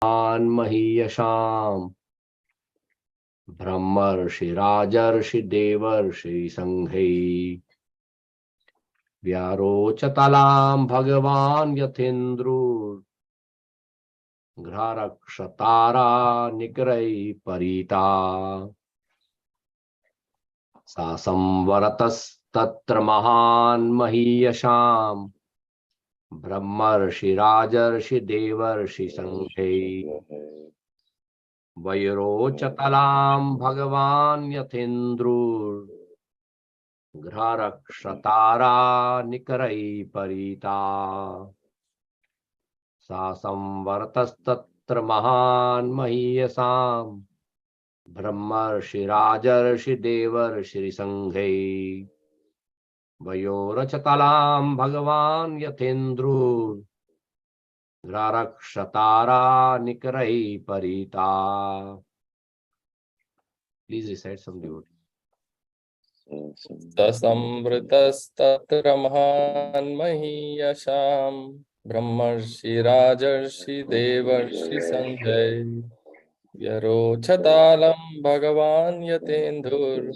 महीयशाम् ब्रह्मर्षि राजर्षि देवर्षि संघै व्यारोचतलां भगवान् यथेन्द्रो घ्रारक्षतारा निकरै परीता सा संवरतस्तत्र महान् महीयशाम् ब्रह्मर्षि राजर्षि देवर्षि संघै वैरोचतलां भगवान् यथेन्द्रो घ्रारक्षतारा निकरै परीता सा संवर्तस्तत्र महान् महीयसाम् ब्रह्मर्षि राजर्षि देवर्षि संघै वयोरचतलां भगवान् यथेन्द्रो घ्रारक्षतारा निकरै परीता. Please recite some devotee. ससंवृतस्तत्र महान् महीयशाम् ब्रह्मर्षि राजर्षि देवर्षि संघै व्यरोचतालं भगवान् यतेन्दुर्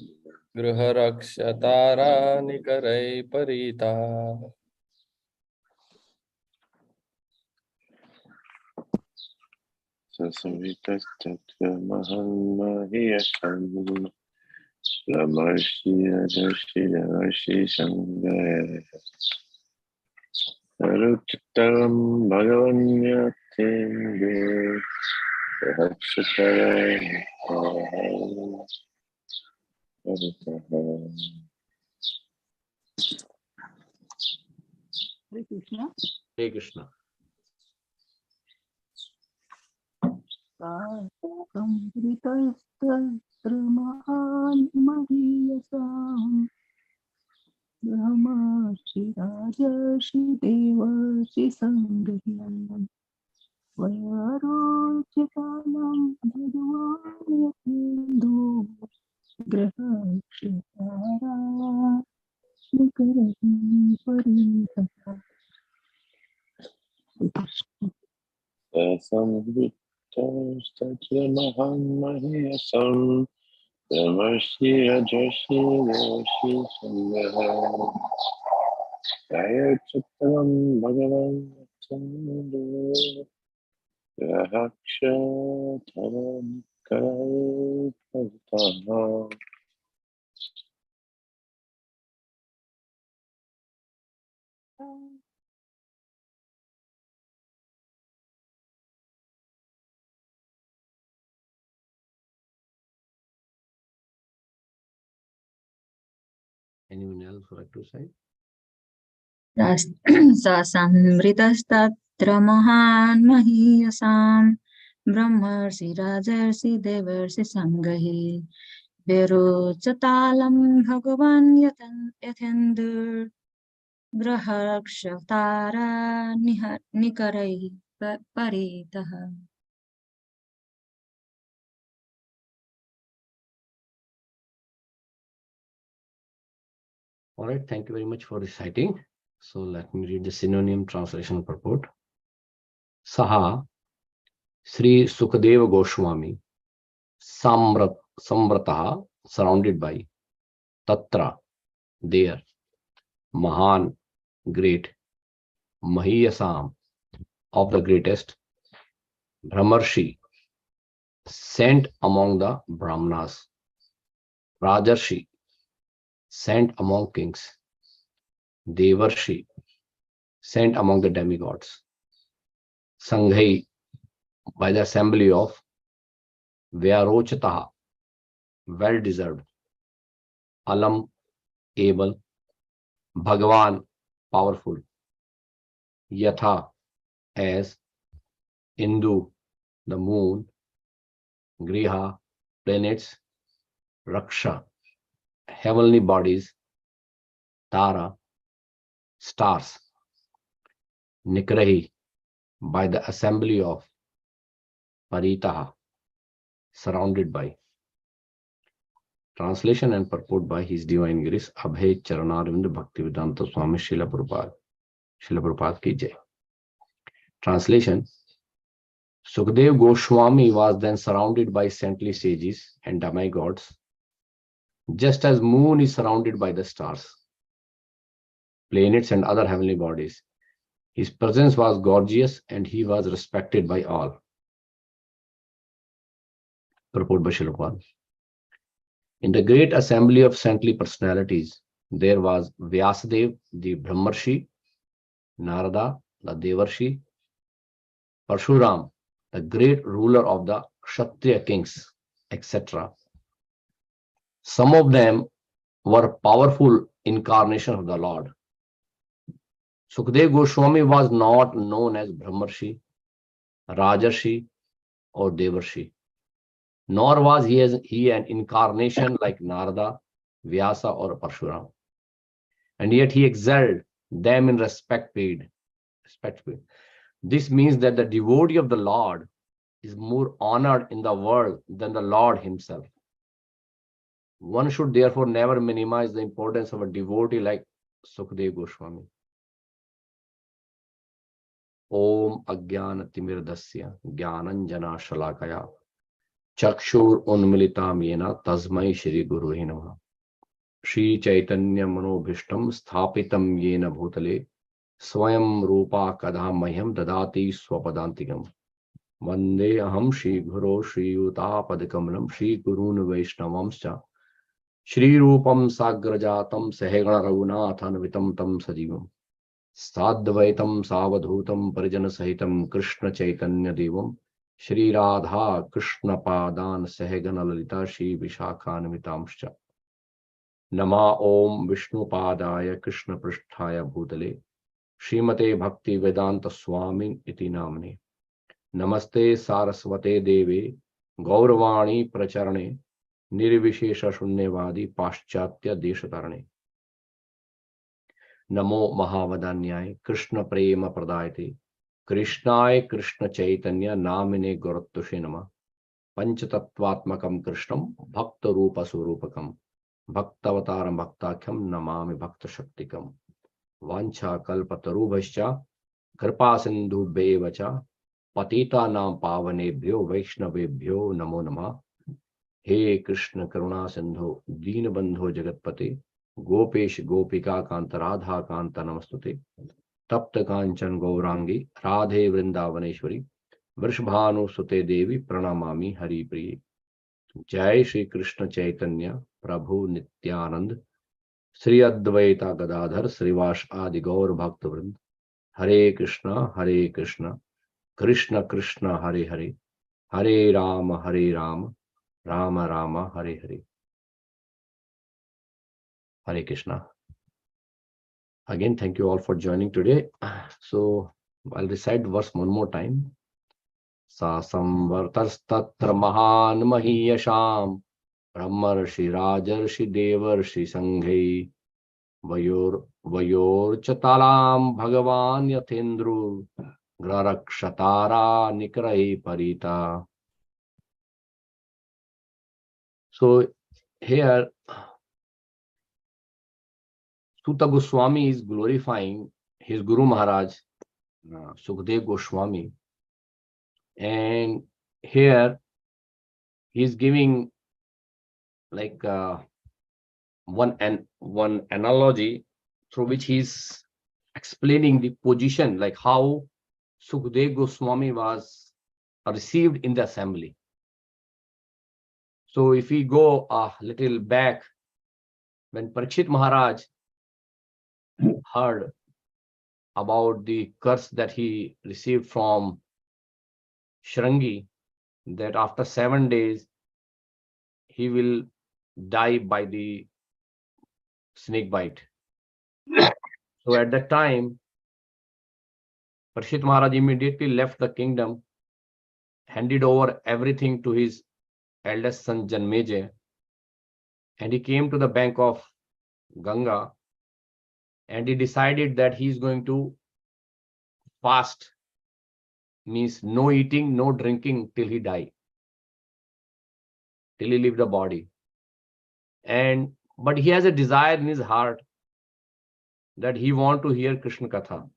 गृहरक्षतारा निकरै परीता. ससंवितस्तत्र महान् महीयशाम् ब्रह्मर्षि राजर्षि देवर्षि संघै व्यरोचतालं भगवान् यथेन्द्रो घ्रारक्षतारा Hare Krishna. Hare Krishna. संवृतस्तत्र महान् महीयसाम् ब्रह्मर्षि राजर्षि देवर्षि संघै वैरोचतालं भगवान् यथेन्दुर् गृहरक्षतारा निकरै परीता. संवृतस्तत्र महान् महीयसाम् ब्रह्मर्षि राजर्षि देवर्षि संघै वैरोचतालं भगवान् यथेन्द्रो घ्रारक्षतारा निकरै परीता. Anyone else would like to say? ससंवृतस्तत्र महान् महीयसाम् ब्रह्मर्षि राजर्षि देवर्षि संघै व्यरोचतालं भगवान् यथेन्दुर् गृहरक्षतारा निकरै परीतः. All right, thank you very much for reciting. So let me read the synonym translation purport. Saha Sri Sukadeva Goswami Samvrataha, surrounded by, Tatra, there, Mahan, great, Mahiyasam, of the greatest, Brahmarshi, sent among the Brahmanas, Rajarshi, sent among kings, Devarshi, sent among the demigods, Sanghai, by the assembly of, Vyarochataha, well deserved, Alam, able, Bhagavan, powerful, Yatha, as, Indu, the moon, Griha, planets, Raksha, heavenly bodies, Tara, stars, Nikrahi, by the assembly of, Paritaha, surrounded by. Translation and purport by His Divine Grace Abhay Charanarvind Bhaktivedanta Swami Srila Prabhupada. Srila Prabhupada ki jai. Translation: Sukadev Goswami was then surrounded by saintly sages and demigods, just as moon is surrounded by the stars, planets and other heavenly bodies. His presence was gorgeous and he was respected by all. Purport by Srila Prabhupada. In the great assembly of saintly personalities, there was Vyasadev, the Brahmarshi, Narada, the Devarshi, Parshuram, the great ruler of the Kshatriya kings, etc. Some of them were powerful incarnations of the Lord. Sukadev Goswami was not known as Brahmarshi, Rajarshi, or Devarshi, nor was he an incarnation like Narada, Vyasa, or Parshuram. And yet he excelled them in respect paid. This means that the devotee of the Lord is more honored in the world than the Lord himself. One should therefore never minimize the importance of a devotee like Sukadev Goswami. Om Ajnana Timirdasya Jnananjana Shalakaya Chakshur Unmilitam Yena Tasmai Shri Guru Namaha. Shri Chaitanya Manobhishtam Sthapitam Yena Bhutale Swayam Rupa Kadha Mahyam Dadati Swapadantikam. Vande Aham Shri Guru Shri Utapadakamalam Shri Gurun Vaishnavamscha Shri Rupam Sagrajatam Sahegana Raghunathan Vitam Tam Sajivam Sadvaitam Savadhutam Parijana Sahitam Krishna Chaitanya Devam Shri Radha Krishna Padan Sahegana Lalita Shri Vishakhan Vitamscha Nama Om Vishnu Padaya Krishna Prishthaya Bhutale Srimate Bhakti Vedanta Swami Iti Namne Namaste Saraswate Deve Gauravani Pracharane Nirvishesha Shunyavadi Paschatya Deshatarane Namo Mahavadanyay Krishna Prema Pradayate Krishnay Krishna Chaitanya Namine Gaurattushe Nama Panchatattvatmakam Krishnam Bhakta Rupa Surupakam Bhaktavataram Bhaktakyam Namami Bhakta Shaktikam Vancha Kalpatarubhascha Kripa Sindhu Bevacha Patita Nam Pavanebhyo Vaishnavebhyo Namo Namah. He Krishna Karuna Sindhu Deenabandho Jagatpate Gopesh Gopika Kanta Radha Kanta Namastute Tapta Kanchan Gaurangi Radhe Vrindavaneshwari Vrishbhanu Sute Devi Pranamami Hari Priye. Jai Shri Krishna Chaitanya Prabhu Nityanand Sri Advaita Gadadhar Srivas Adi Gaur Bhakta Vrind. Hare Krishna Krishna Krishna Hare Hare Hare Rama Rama Rama Hare Hare. Hare Krishna. Again, thank you all for joining today. So I'll recite verse one more time. Sa samvartastatra mahan mahiyasham brahmarshi rajarshi devarshi sanghai vayor chatalam bhagavan yathendru grarakṣatara nikrahi parita. So here Suta Goswami is glorifying his Guru Maharaj, Sukadev Goswami. And here he is giving like one analogy through which he is explaining the position, like how Sukadev Goswami was received in the assembly. So if we go a little back, when Parikshit Maharaj heard about the curse that he received from Shringi, that after 7 days he will die by the snake bite. So at that time, Parikshit Maharaj immediately left the kingdom, handed over everything to his eldest son Janmeja, and he came to the bank of Ganga, and he decided that he is going to fast, means no eating, no drinking till he die, till he leave the body. But he has a desire in his heart that he want to hear Krishna Katha.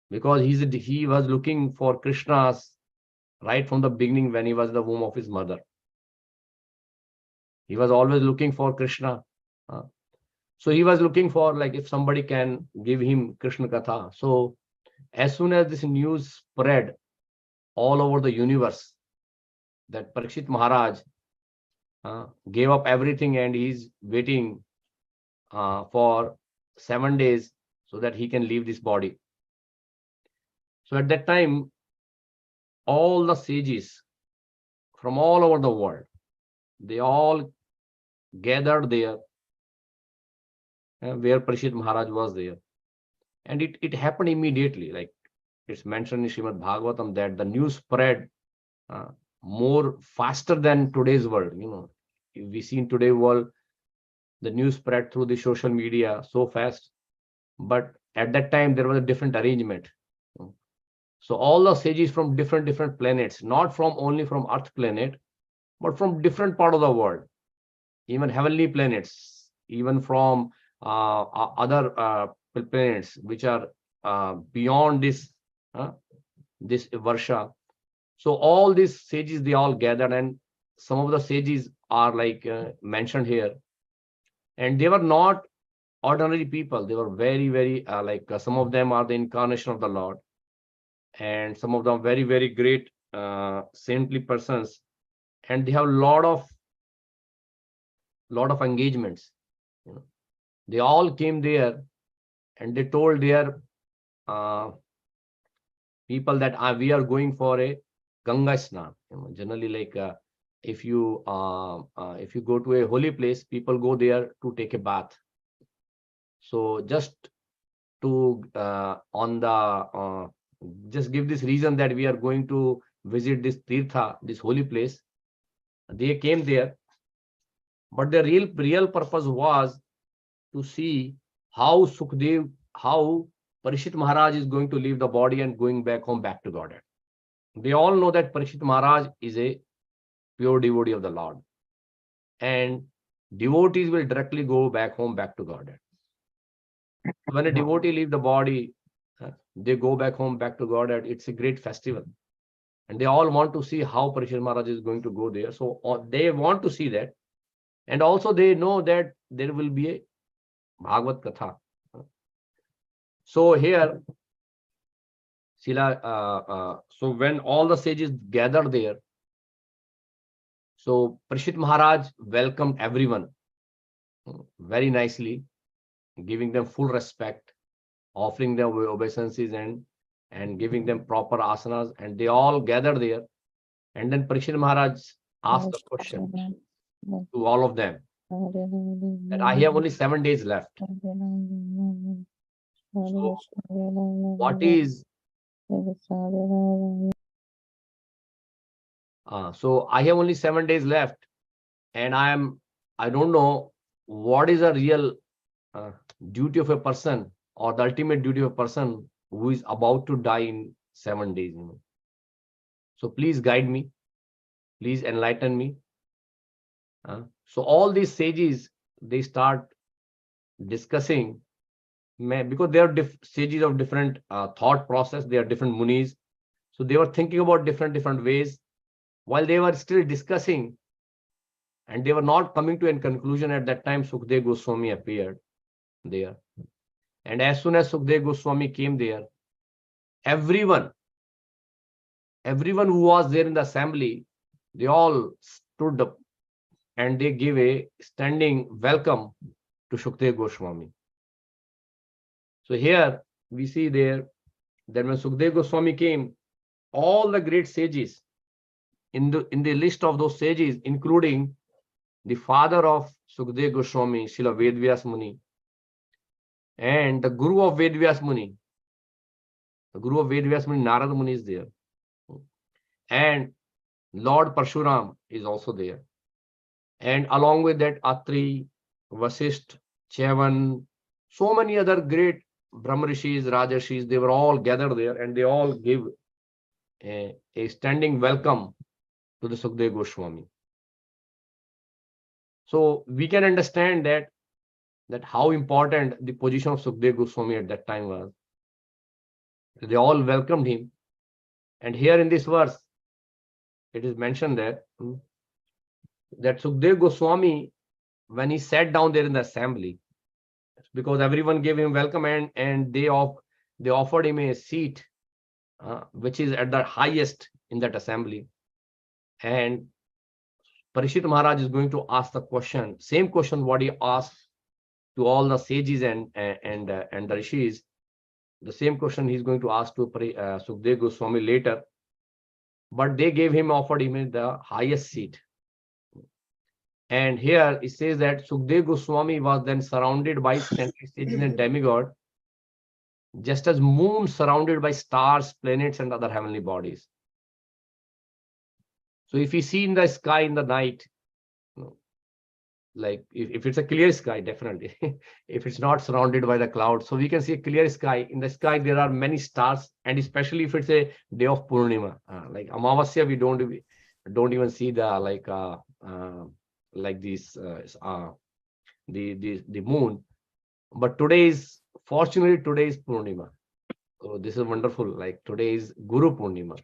because he was looking for Krishna's right from the beginning when he was in the womb of his mother. He was always looking for Krishna. So he was looking for, like, if somebody can give him Krishna Katha. So as soon as this news spread all over the universe that Parikshit Maharaj gave up everything and he's waiting for 7 days so that he can leave this body. So at that time, all the sages from all over the world, they all gathered there where Parikshit Maharaj was there. And it happened immediately. Like it's mentioned in Srimad Bhagavatam that the news spread more faster than today's world. If we see in today's world, the news spread through the social media so fast. But at that time, there was a different arrangement. So all the sages from different planets, not from only from Earth planet, but from different part of the world, even heavenly planets, even from other planets which are beyond this Varsha. So all these sages, they all gathered, and some of the sages are like mentioned here, and they were not ordinary people. They were very some of them are the incarnation of the Lord, and some of them very great saintly persons, and they have a lot of engagements. They all came there and they told their people that we are going for a Ganga Snan. Generally, like if you go to a holy place, people go there to take a bath. So just to just give this reason that we are going to visit this Tirtha, this holy place, they came there, but the real purpose was to see how Parikshit Maharaj is going to leave the body and going back home, back to Godhead. They all know that Parikshit Maharaj is a pure devotee of the Lord, and devotees will directly go back home, back to Godhead. When a devotee leave the body, they go back home, back to Godhead. It's a great festival, and they all want to see how Parikshit Maharaj is going to go there. So they want to see that, and also they know that there will be a Bhagavad Katha. So here, so when all the sages gathered there, so Parikshit Maharaj welcomed everyone very nicely, giving them full respect, offering them obeisances and giving them proper asanas, and they all gathered there. And then Parikshit Maharaj asked a question to all of them that I have only 7 days left. So what is so I have only 7 days left, and I don't know what is a real duty of a person, or the ultimate duty of a person who is about to die in 7 days. So please guide me, please enlighten me. So all these sages, they start discussing, because they are sages of different thought process. They are different munis, so they were thinking about different ways while they were still discussing, and they were not coming to a conclusion. At that time, Sukdev Goswami appeared there, and as soon as Sukdev Goswami came there, everyone who was there in the assembly, they all stood up and they gave a standing welcome to Sukdev Goswami. So here we see there that when Sukdev Goswami came, all the great sages in the list of those sages, including the father of Sukdev Goswami, Srila Vedvyas Muni, and the guru of Vedvyas Muni, Narad Muni is there, and Lord Parshuram is also there, and along with that Atri, Vasisht, Chevan, so many other great Brahmarishis, Rajarshis, they were all gathered there, and they all give a standing welcome to the Sukdev Goswami. So we can understand that how important the position of Sukdev Goswami at that time was. They all welcomed him. And here in this verse, it is mentioned there that Sukdev Goswami, when he sat down there in the assembly, because everyone gave him welcome, and they offered him a seat, which is at the highest in that assembly. And Parishit Maharaj is going to ask the question, same question what he asked to all the sages and the rishis. The same question he's going to ask to Sukdev Goswami later. But they offered him the highest seat. And here it says that Sukdev Goswami was then surrounded by saintly sages and demigod, just as moon surrounded by stars, planets, and other heavenly bodies. So if you see in the sky in the night, like if it's a clear sky, definitely. If it's not surrounded by the clouds, so we can see a clear sky. In the sky, there are many stars, and especially if it's a day of Purnima, like Amavasya, we don't even see the like these the moon. But fortunately today is Purnima. So this is wonderful. Like today is Guru Purnima,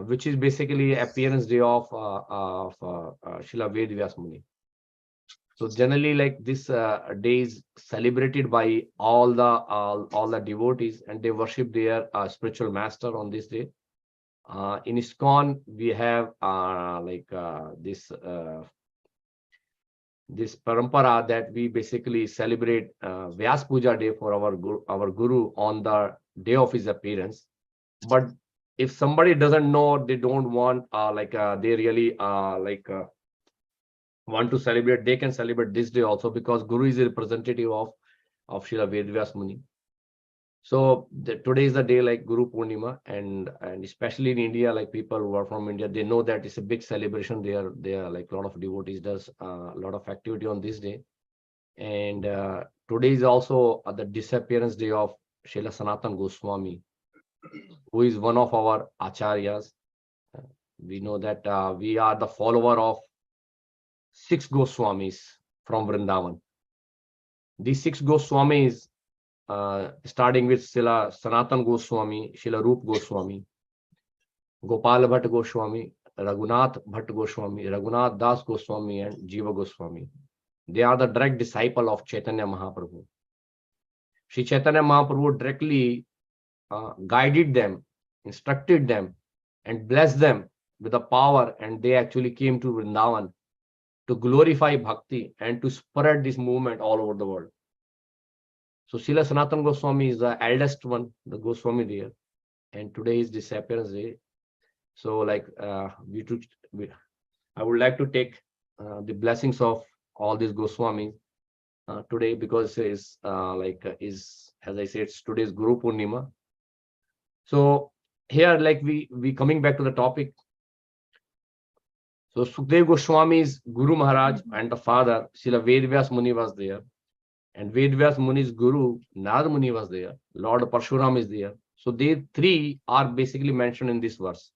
which is basically appearance day of Srila Ved Vyas Muni. So generally, like this day is celebrated by all the devotees, and they worship their spiritual master on this day. In ISKCON, we have this parampara that we basically celebrate Vyas Puja day for our Guru on the day of his appearance. But if somebody doesn't know, they don't want they really want to celebrate, they can celebrate this day also, because Guru is a representative of Srila Vedvyas Muni. So today is the day like Guru Purnima, and especially in India, like people who are from India, they know that it's a big celebration. They are like a lot of devotees does a lot of activity on this day. And today is also the disappearance day of Srila Sanatan Goswami, who is one of our acharyas. We know that we are the follower of 6 Goswamis from Vrindavan. These 6 Goswamis, starting with Srila Sanatan Goswami, Srila Rup Goswami, Gopal Bhatt Goswami, Raghunath Bhatt Goswami, Raghunath Das Goswami, and Jiva Goswami. They are the direct disciple of Chaitanya Mahaprabhu. Sri Chaitanya Mahaprabhu directly guided them, instructed them, and blessed them with the power, and they actually came to Vrindavan to glorify bhakti and to spread this movement all over the world. So Srila Sanatan Goswami is the eldest one, the Goswami there, and today is disappearance day. So like I would like to take the blessings of all these Goswamis today, because is as I said, today's Guru Purnima. So here, like we coming back to the topic. So Sukdev Goswami's Guru Maharaj and the father, Srila Vedvyas Muni, was there. And Vedvyas Muni's Guru, Narad Muni, was there. Lord Parshuram is there. So they 3 are basically mentioned in this verse.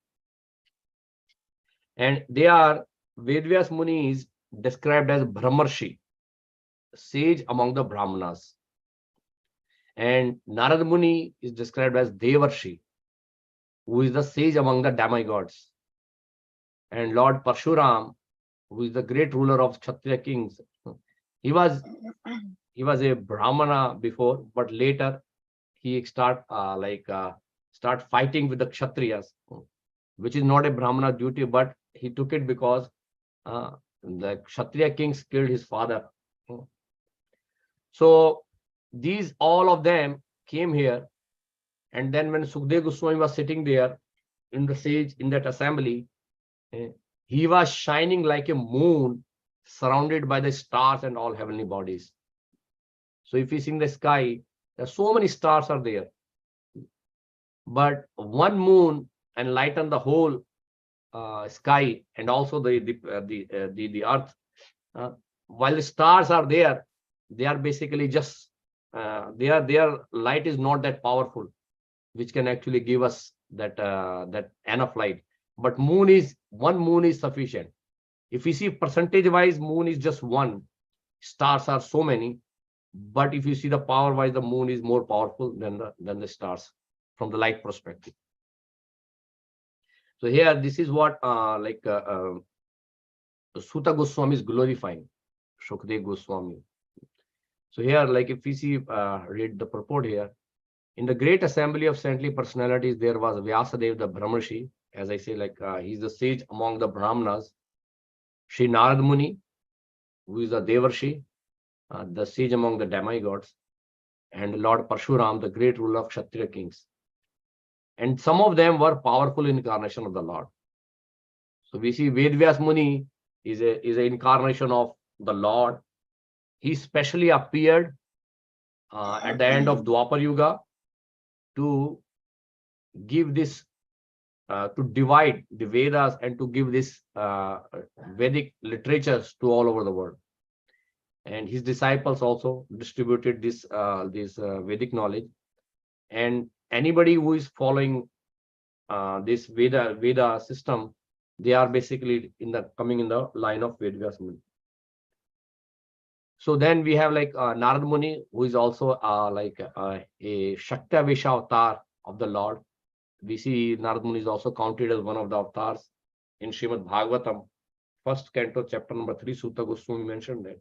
And they are, Vedvyas Muni is described as Brahmarshi, sage among the Brahmanas. And Narad Muni is described as Devarshi, who is the sage among the demigods. And Lord Parshuram, who is the great ruler of Kshatriya kings, he was a Brahmana before, but later he start fighting with the Kshatriyas, which is not a Brahmana duty, but he took it because the Kshatriya kings killed his father. So these all of them came here, and then when Sukdev Goswami was sitting there in the sage in that assembly, he was shining like a moon, surrounded by the stars and all heavenly bodies. So if you see in the sky, there are so many stars are there, but one moon enlighten the whole sky, and also the earth. While the stars are there, they are basically just their light is not that powerful, which can actually give us that enough light. But one moon is sufficient. If we see percentage wise, moon is just 1, stars are so many. But if you see the power wise, the moon is more powerful than the stars. from the light perspective. So here, this is what Suta Goswami is glorifying, Shukdev Goswami. So here, like if we see, read the purport here. In the great assembly of saintly personalities, there was Vyasadeva, the Brahmarshi. As I say, like he's the sage among the Brahmanas. Sri Narad Muni, who is the Devarshi, the sage among the demigods, and Lord Parshuram, the great ruler of Kshatriya kings. And some of them were powerful incarnation of the Lord. So we see Vedvyas Muni is an incarnation of the Lord. He specially appeared at the end of Dwapar Yuga to give this, to divide the Vedas and to give this Vedic literatures to all over the world. And his disciples also distributed this Vedic knowledge. And anybody who is following this Veda system, they are basically coming in the line of Vedvyas Muni. So then we have like Narad Muni, who is also a Shaktavesha avatar of the Lord. We see Narad Muni is also counted as one of the avatars in Srimad Bhagavatam, first canto, chapter number 3. Suta Goswami mentioned that.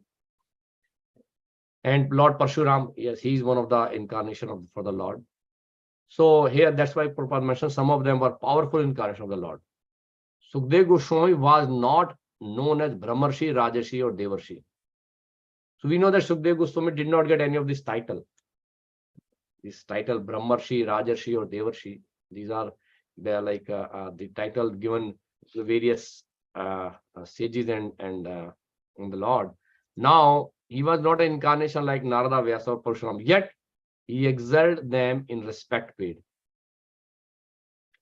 And Lord Parshuram, yes, he is one of the incarnation for the Lord. So here, that's why Prabhupada mentioned some of them were powerful incarnation of the Lord. Sukdev Goswami was not known as Brahmarshi, Rajarshi, or Devarshi. So we know that Sukdev Goswami did not get any of this title. This title, Brahmarshi, Rajarshi, or Devarshi, these are the title given to various sages and the Lord. Now, he was not an incarnation like Narada, Vyasa, or Parshuram, yet he excelled them in respect paid.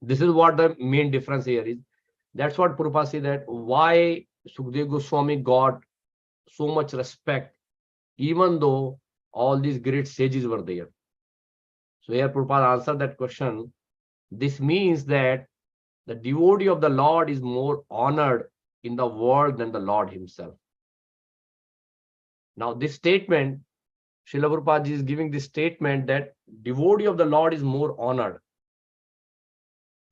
This is what the main difference here is. That's what Prabhupada said, that why Sukdev Goswami got so much respect, even though all these great sages were there. So here Prabhupada answered that question. This means that the devotee of the Lord is more honored in the world than the Lord himself. Now this statement, Srila Prabhupada is giving this statement that devotee of the Lord is more honored.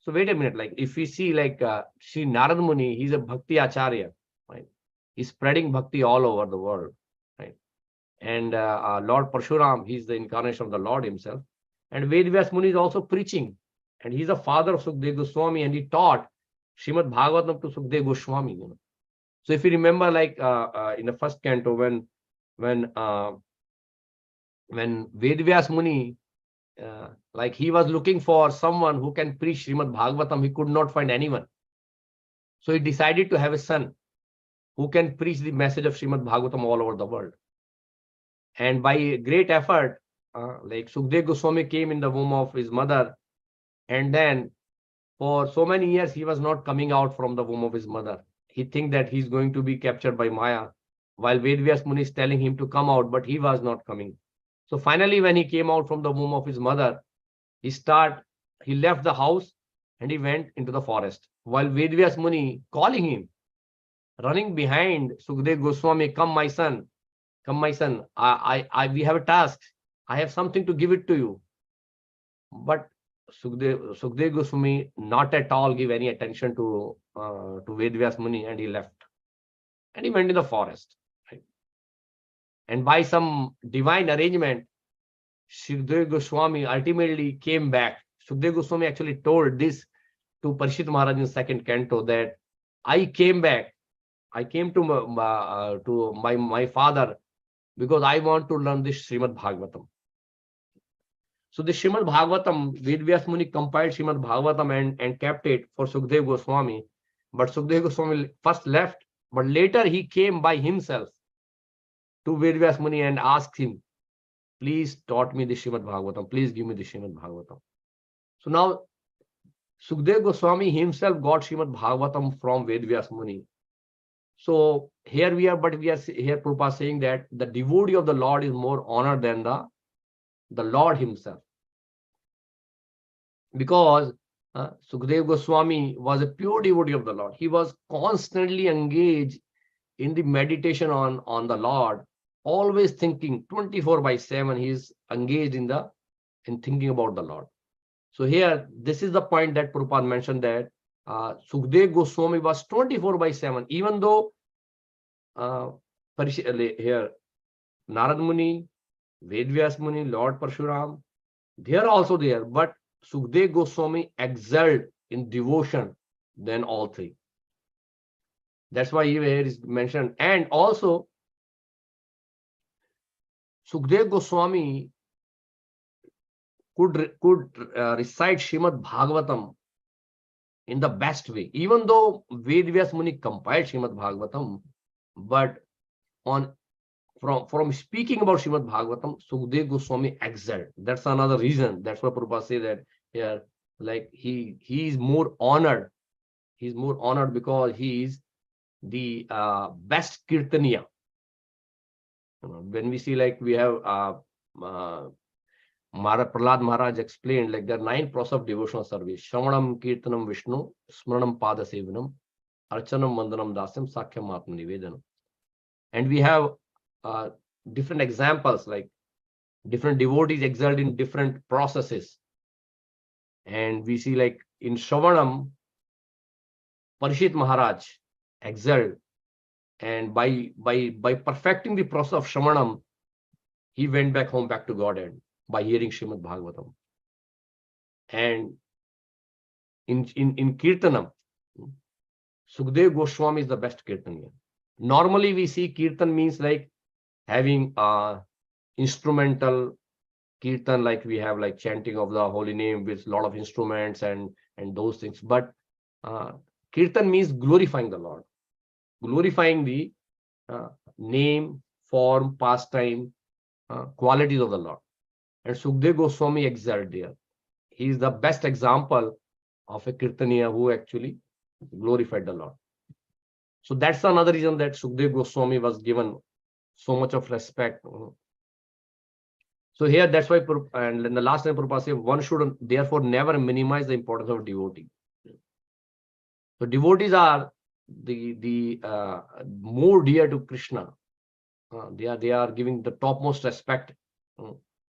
So wait a minute, like if we see like Sri Narad Muni, he's a Bhakti Acharya, right? He's spreading Bhakti all over the world, right? And Lord Parshuram, he's the incarnation of the Lord himself. And Vedvyas Muni is also preaching. And he's the father of Sukdev Goswami, and he taught Srimad Bhagavatam to Sukdev Goswami. You know? So if you remember, like in the first canto, when Vedvyas Muni, like he was looking for someone who can preach Srimad Bhagavatam, he could not find anyone. So he decided to have a son who can preach the message of Srimad Bhagavatam all over the world. And by great effort, like Sukdev Goswami came in the womb of his mother, and then for so many years he was not coming out from the womb of his mother. He think that he's going to be captured by Maya, while Vedvyas Muni is telling him to come out, but he was not coming. So finally, when he came out from the womb of his mother, he left the house and he went into the forest, while Vedvyas Muni calling him, running behind Sukdev Goswami, come my son, we have a task, I have something to give it to you. But Sukdev Goswami not at all give any attention to Vedvyas Muni, and he left. And he went in the forest. Right? And by some divine arrangement, Sukdev Goswami ultimately came back. Sukdev Goswami actually told this to Parishit Maharaj in second canto, that I came back. I came to my father because I want to learn this Srimad Bhagavatam. So the Srimad Bhagavatam, Vedvyas Muni compiled Srimad Bhagavatam and kept it for Sukdev Goswami. But Sukdev Goswami first left, but later he came by himself to Vedvyas Muni and asked him, please taught me the Srimad Bhagavatam, please give me the Srimad Bhagavatam. So now Sukdev Goswami himself got Srimad Bhagavatam from Vedvyas Muni. So here we are here Prabhupada saying that the devotee of the Lord is more honored than the Lord himself. Because Sukdev Goswami was a pure devotee of the Lord. He was constantly engaged in the meditation on the Lord, always thinking 24/7. He is engaged in thinking about the Lord. So here, this is the point that Prabhupada mentioned, that Sukhdev Goswami was 24/7, even though here Narad Muni, Vedvyas Muni, Lord Parshuram, they are also there, but Sukhdev Goswami excelled in devotion than all three. That's why here is mentioned. And also, Sukhdev Goswami could recite Srimad Bhagavatam in the best way, even though Vedvyas Muni compiled Srimad Bhagavatam, but from speaking about Srimad Bhagavatam, Sukhdev Goswami excelled. That's another reason. That's why Prabhupada say that here, like he is more honored. He's more honored because he is the best Kirtaniya. When we see, like we have Prahlad Maharaj explained, like there are 9 process of devotional service: Shravanam, Kirtanam, Vishnu, Smaranam, Pada Sevanam, Archanam, Vandanam, Dasyam, Sakhyam, Atma Nivedanam. And we have different examples, like different devotees excelled in different processes. And we see, like in Shravanam, Parishit Maharaj excelled, and by perfecting the process of Shravanam, he went back home, back to Godhead, by hearing Srimad Bhagavatam. And in Kirtanam, Sukhdev Goswami is the best Kirtaniya. Normally we see Kirtan means like having instrumental Kirtan, like we have like chanting of the holy name with a lot of instruments and those things. But Kirtan means glorifying the Lord, glorifying the name, form, pastime, qualities of the Lord. And Sukhdev Goswami excelled there. He is the best example of a Kirtaniya who actually glorified the Lord. So that's another reason that Sukhdev Goswami was given so much of respect. So here, that's why, and in the last time Prabhupada said, one should therefore never minimize the importance of devotee. So devotees are the more dear to Krishna. They are giving the topmost respect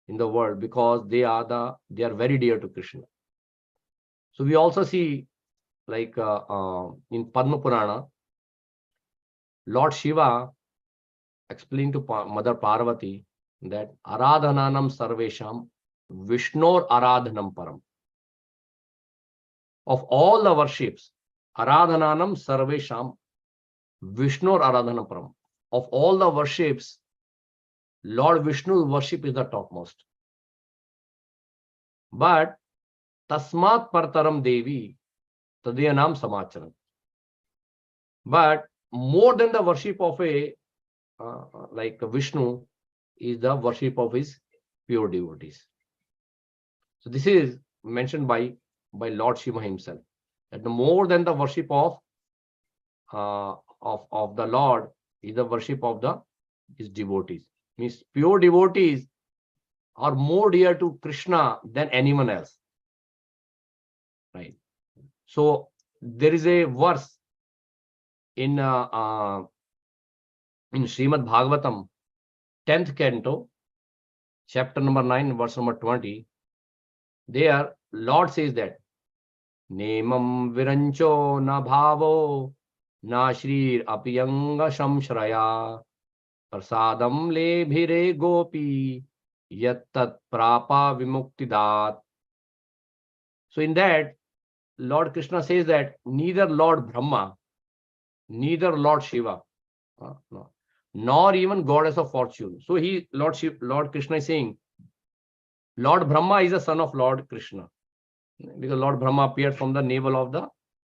in the world, because they are very dear to Krishna. So we also see, like in Padma Purana, Lord Shiva explained to Mother Parvati that Aradhananam Sarvesham Vishnor Aradhanam Param. Of all the worships, Aradhananam Sarvesham Vishnor Aradhanam Param. Of all the worships, Lord Vishnu's worship is the topmost. But Tasmat Partaram Devi Tadyanam Samacharam. But more than the worship of a like Vishnu is the worship of his pure devotees. So this is mentioned by Lord Shiva himself, that the more than the worship of the Lord is the worship of his devotees. Means pure devotees are more dear to Krishna than anyone else. Right. So there is a verse in Srimad Bhagavatam, 10th canto, chapter number 9, verse number 20. There, Lord says that Nemam Virancho na bhavo na shrir apiyanga shamshraya prasadam le bhire gopi yattat prapa vimuktidat. So in that, Lord Krishna says that neither Lord Brahma, neither Lord Shiva, nor even goddess of fortune. So Lord Krishna is saying, Lord Brahma is a son of Lord Krishna, because Lord Brahma appeared from the navel of the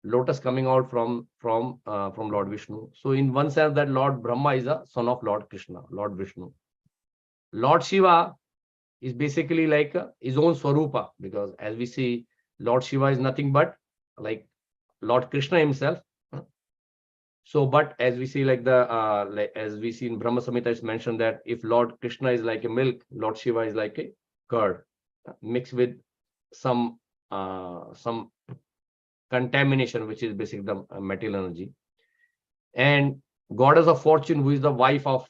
lotus coming out from Lord Vishnu. So in one sense, that Lord Brahma is a son of Lord Krishna, Lord Vishnu. Lord Shiva is basically like his own Swarupa, because as we see, Lord Shiva is nothing but like Lord Krishna himself. So, but as we see, like as we see in Brahma Samhita, it's mentioned that if Lord Krishna is like a milk, Lord Shiva is like a curd, mixed with some contamination, which is basically the material energy. And goddess of fortune, who is the wife of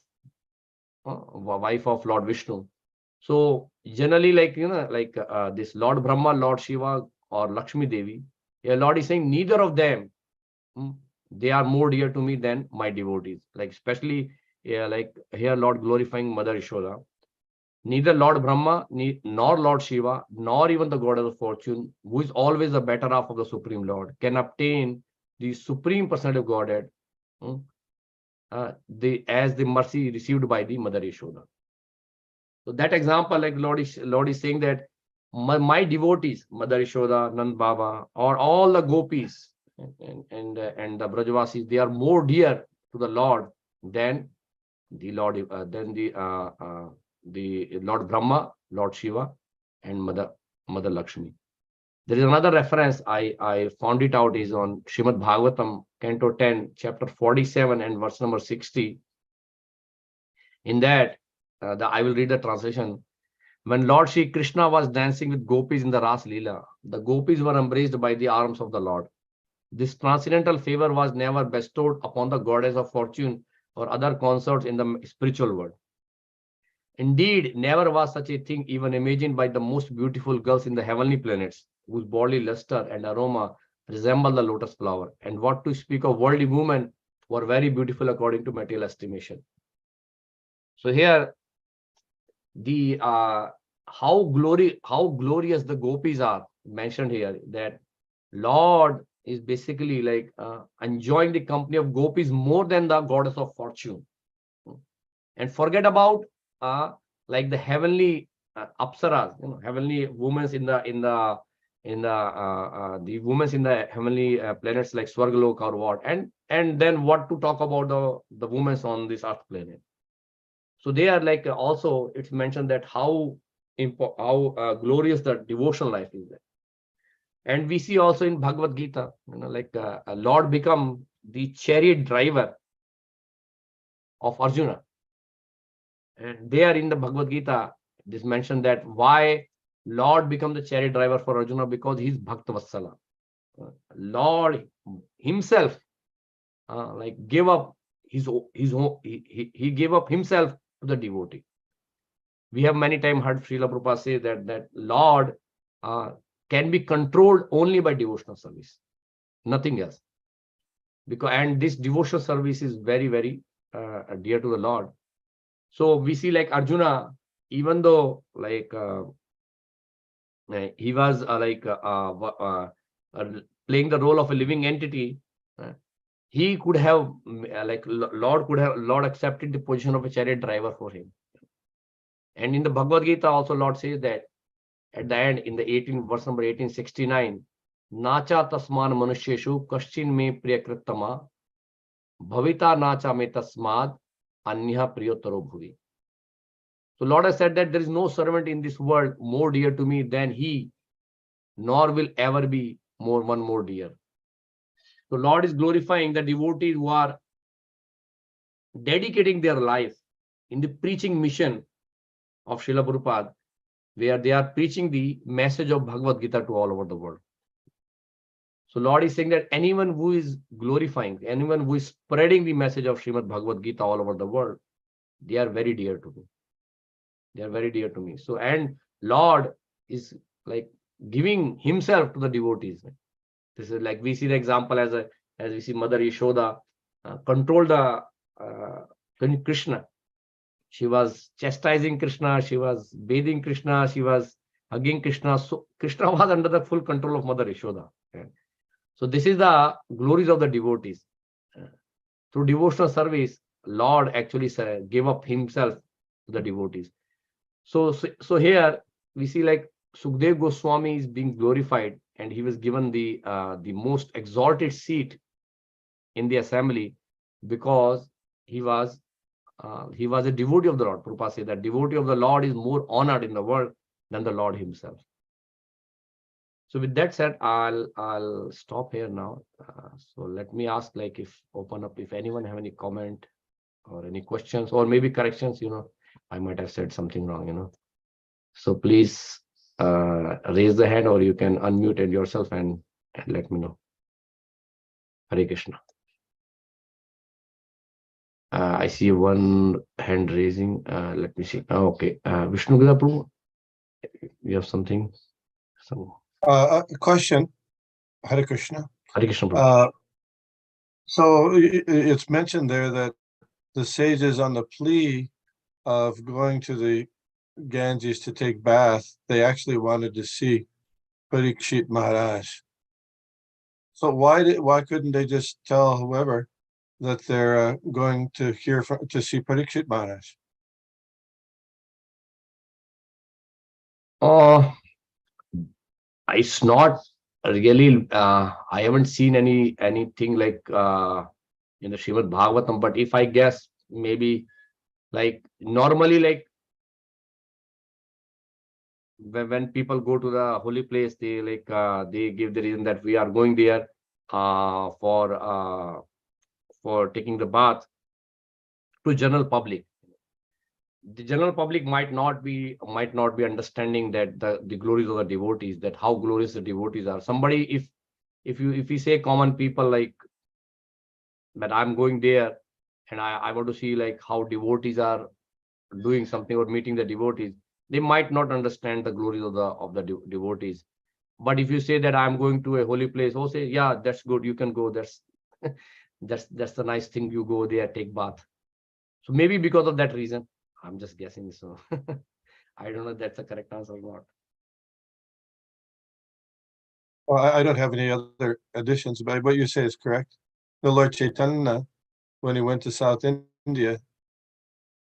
Lord Vishnu, So generally, like, this Lord Brahma, Lord Shiva, or Lakshmi Devi, here Lord is saying neither of them, they are more dear to me than my devotees. Like especially, like here Lord glorifying Mother Yashoda. Neither Lord Brahma, nor Lord Shiva, nor even the goddess of fortune, who is always the better half of the Supreme Lord, can obtain the Supreme Personality of Godhead, as the mercy received by the Mother Yashoda. So that example, like Lord is saying that my devotees, Mother Yashoda, Nand Baba, or all the gopis and the Brajavasis, they are more dear to the Lord than the Lord Brahma, Lord Shiva, and Mother Lakshmi. There is another reference I found it out is on Srimad Bhagavatam, Canto 10, chapter 47 and verse number 60. In that, I will read the translation. When Lord Shri Krishna was dancing with gopis in the Ras Leela, the gopis were embraced by the arms of the Lord. This transcendental favor was never bestowed upon the goddess of fortune or other consorts in the spiritual world. Indeed, never was such a thing even imagined by the most beautiful girls in the heavenly planets, whose bodily luster and aroma resemble the lotus flower. And what to speak of worldly women who are very beautiful according to material estimation. So here, the how glorious the gopis are mentioned here. That Lord is basically like enjoying the company of gopis more than the goddess of fortune, and forget about like the heavenly apsaras, heavenly women the women in the heavenly planets like Swargalok or what, and then what to talk about the women on this earth planet. So they are like also it's mentioned that how glorious the devotional life is there. And we see also in Bhagavad Gita, like a Lord become the chariot driver of Arjuna. And there in the Bhagavad Gita, this mentioned that why Lord become the chariot driver for Arjuna, because he's Bhakta Vatsala. Lord himself like gave up he gave up himself to the devotee. We have many times heard Srila Prabhupada say that Lord can be controlled only by devotional service, nothing else. And this devotional service is very, very dear to the Lord. So we see like Arjuna, even though like he was playing the role of a living entity, he could have Lord accepted the position of a chariot driver for him. And in the Bhagavad Gita also Lord says that at the end in the verse number 1869, Nacha tasman manusheshu kaschin me priyakritama bhavita nacha me tasmad anya priyotaro bhuvi. So Lord has said that there is no servant in this world more dear to me than he, nor will ever be one more dear. So Lord is glorifying the devotees who are dedicating their life in the preaching mission of Srila Prabhupada, where they are preaching the message of Bhagavad Gita to all over the world. So Lord is saying that anyone who is glorifying, anyone who is spreading the message of Srimad Bhagavad Gita all over the world, they are very dear to me. They are very dear to me. So, and Lord is like giving himself to the devotees. This is like we see the example as we see Mother Yashoda control the Krishna. She was chastising Krishna, she was bathing Krishna, she was hugging Krishna. So Krishna was under the full control of Mother Yashoda. So this is the glories of the devotees. Through devotional service, Lord actually gave up himself to the devotees. So here we see like Sukdev Goswami is being glorified, and he was given the most exalted seat in the assembly because he was a devotee of the Lord. Prabhupada said that devotee of the Lord is more honored in the world than the Lord himself. So with that said, I'll stop here now. So let me ask, like, if anyone have any comment or any questions or maybe corrections, I might have said something wrong, So please raise the hand, or you can unmute it yourself and let me know. Hare Krishna. I see one hand raising. Let me see. Okay. Vishnu Gita Prabhu, you have something? A question. Hare Krishna. Hare Krishna Prabhu. So it's mentioned there that the sages, on the plea of going to the Ganges to take bath, they actually wanted to see Parikshit Maharaj. So why couldn't they just tell whoever that they're going to to see Parikshit Maharaj? It's not really. I haven't seen anything like in the Srimad Bhagavatam. But if I guess, maybe like normally, like when people go to the holy place, they they give the reason that we are going there for taking the bath to general public. The general public might not be understanding that the glories of the devotees, that how glorious the devotees are. Somebody, if we say common people, like that I'm going there and I want to see like how devotees are doing something or meeting the devotees, they might not understand the glories of the devotees. But if you say that I'm going to a holy place, oh, say, yeah, that's good, you can go. That's that's the nice thing. You go there, take bath. So maybe because of that reason, I'm just guessing. So I don't know if that's the correct answer or not. Well, I don't have any other additions, but what you say is correct. The Lord Chaitanya, when he went to South India,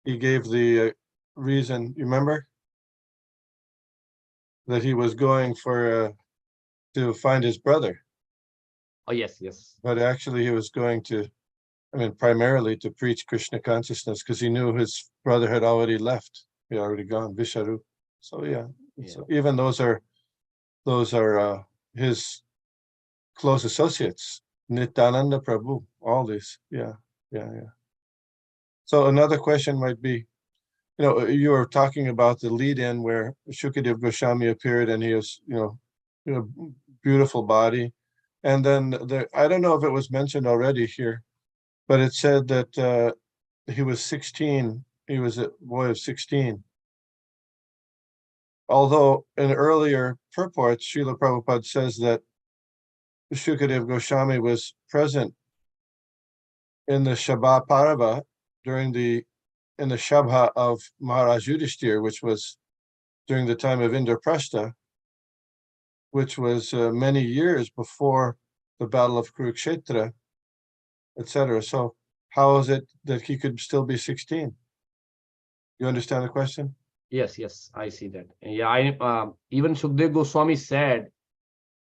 he gave the reason, you remember? That he was going for to find his brother. Oh, yes, yes. But actually he was going to, primarily to preach Krishna consciousness, because he knew his brother had already left. He had already gone, Visharu. So yeah. So even those are his close associates, Nityananda Prabhu, all these. Yeah. So another question might be, you were talking about the lead-in where Shukadev Goswami appeared and he was, beautiful body. And then I don't know if it was mentioned already here, but it said that he was 16. He was a boy of 16. Although in earlier purports, Srila Prabhupada says that Shukadev Goswami was present in the Shabha Parava in the Shabha of Maharaj Yudhishthir, which was during the time of Indraprastha, which was many years before the Battle of Kurukshetra, etc. So how is it that he could still be 16? You understand the question? Yes, I see that. Yeah, even Sukdev Goswami said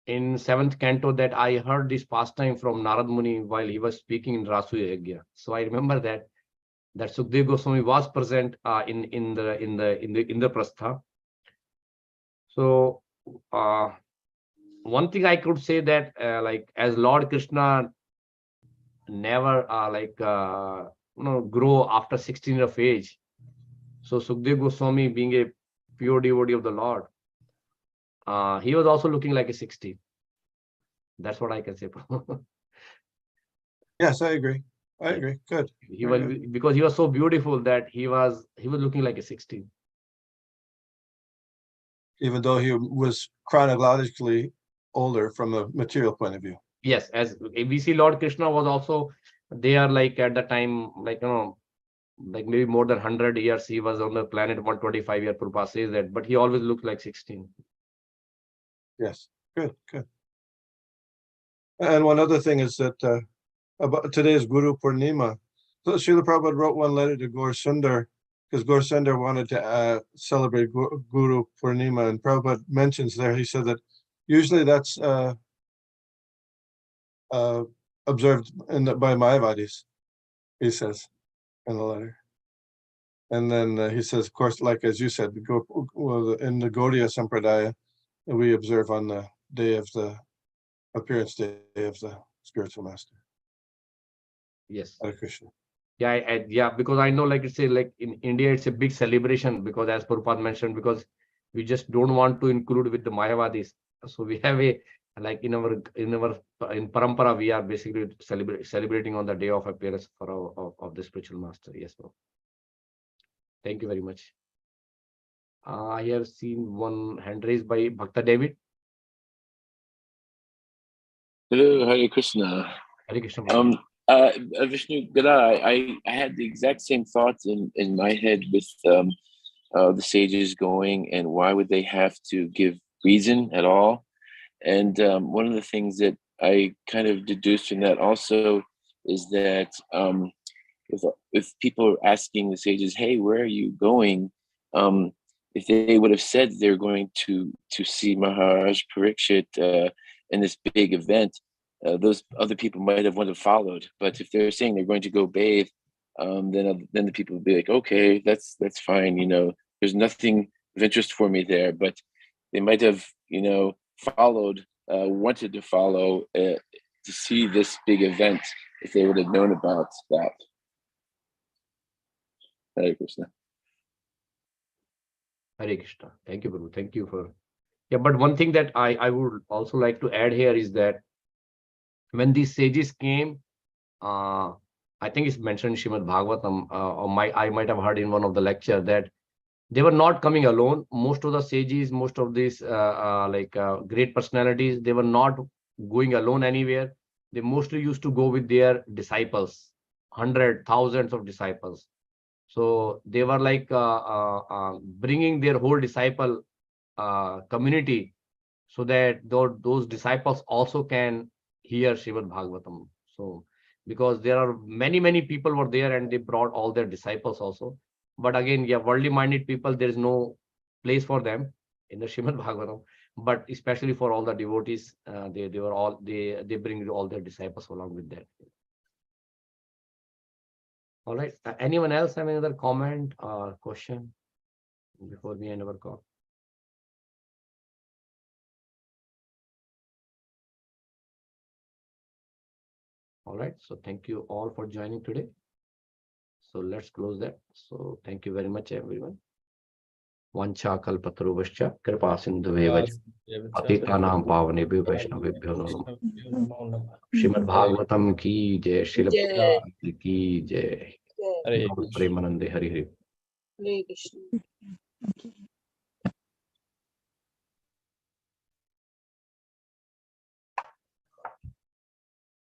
in 7th canto that I heard this pastime from Narad Muni while he was speaking in Rasu Yajna. So I remember that Sukdev Goswami was present in the Prastha. So one thing I could say that like as Lord Krishna never grow after 16 of age. So Sukdev Goswami being a pure devotee of the Lord, he was also looking like a 16. That's what I can say. Yes, I agree. Good. He was, because he was so beautiful that he was looking like a 16. Even though he was chronologically older from a material point of view. Yes, as we see, Lord Krishna was also there, like at the time, like like maybe more than 100 years he was on the planet. 125 year Prabhupada says that, but he always looked like 16. Yes, good. And one other thing is that about today's Guru Purnima. So Srila Prabhupada wrote one letter to Gaur Sundar, because Gaur Sundar wanted to celebrate Guru Purnima, and Prabhupada mentions there, he said that usually that's observed by Mayavadis, he says in the letter. And then he says, of course, like as you said, in the Gaudiya Sampradaya, we observe on the day of the appearance day of the spiritual master. Yes. Hare Krishna. Yeah, because I know, like it's like in India, it's a big celebration, because as Prabhupada mentioned, because we just don't want to include with the Mayavadis. So we have a Like in parampara, we are basically celebrating on the day of appearance of the spiritual master. Yes, bro. Thank you very much. I have seen one hand raised by Bhakta David. Hello, Hare Krishna. Hare Krishna. Prabhu. Vishnu Gada, I had the exact same thoughts in my head with the sages going, and why would they have to give reason at all? And one of the things that I kind of deduced from that also is that if people are asking the sages, "Hey, where are you going?" If they would have said they're going to see Maharaj Parikshit in this big event, those other people might have wanted to followed. But if they're saying they're going to go bathe, then the people would be like, "Okay, that's fine. You know, there's nothing of interest for me there." But they might have, followed, wanted to follow to see this big event if they would have known about that. Hare Krishna. Hare Krishna. Thank you, Prabhu. Thank you for. Yeah, but one thing that I would also like to add here is that when these sages came, I think it's mentioned in Srimad Bhagavatam, I might have heard in one of the lecture that they were not coming alone. Most of the sages, most of these great personalities, they were not going alone anywhere. They mostly used to go with their disciples, hundreds, thousands of disciples. So they were like bringing their whole disciple community so that those disciples also can hear Srimad Bhagavatam. So because there are many people were there and they brought all their disciples also. But again, yeah, worldly minded people, there is no place for them in the Srimad Bhagavatam. But especially for all the devotees, they bring all their disciples along with them. All right. Anyone else have another comment or question before we end our call? All right. So thank you all for joining today. So let's close that. So thank you very much, everyone. Vancha kalpatarubhascha kripa sindhuveva patitanam pavanebhyo vaishnavebhyo namo. Srimad Bhagavatam ki jai, Srila Prabhupada ki jai. Hare Premanande Hari Hari. Hare Krishna.